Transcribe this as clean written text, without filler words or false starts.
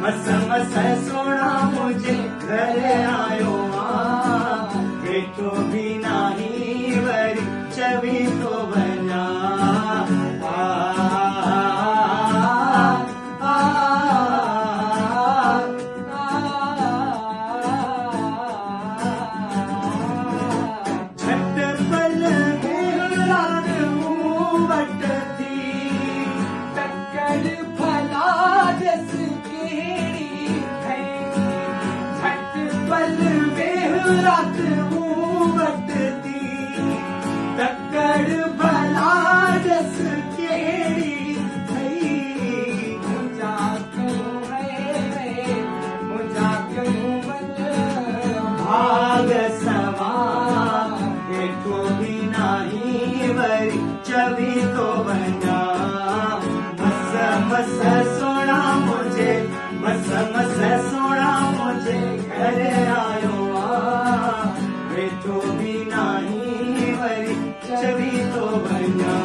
मस मस सोना मुझे घर आयो वेठो भी नाही वरी चवी तो बना रात बटती तकड़ भला जस केड़ी थई मुझा करूं भाग सवा देखो भी नाही वरी चवी तो बना मस मस सोना मुझे मस मस सोना मुझे घर आयो वेठो भी नाही वरी चवी तो बना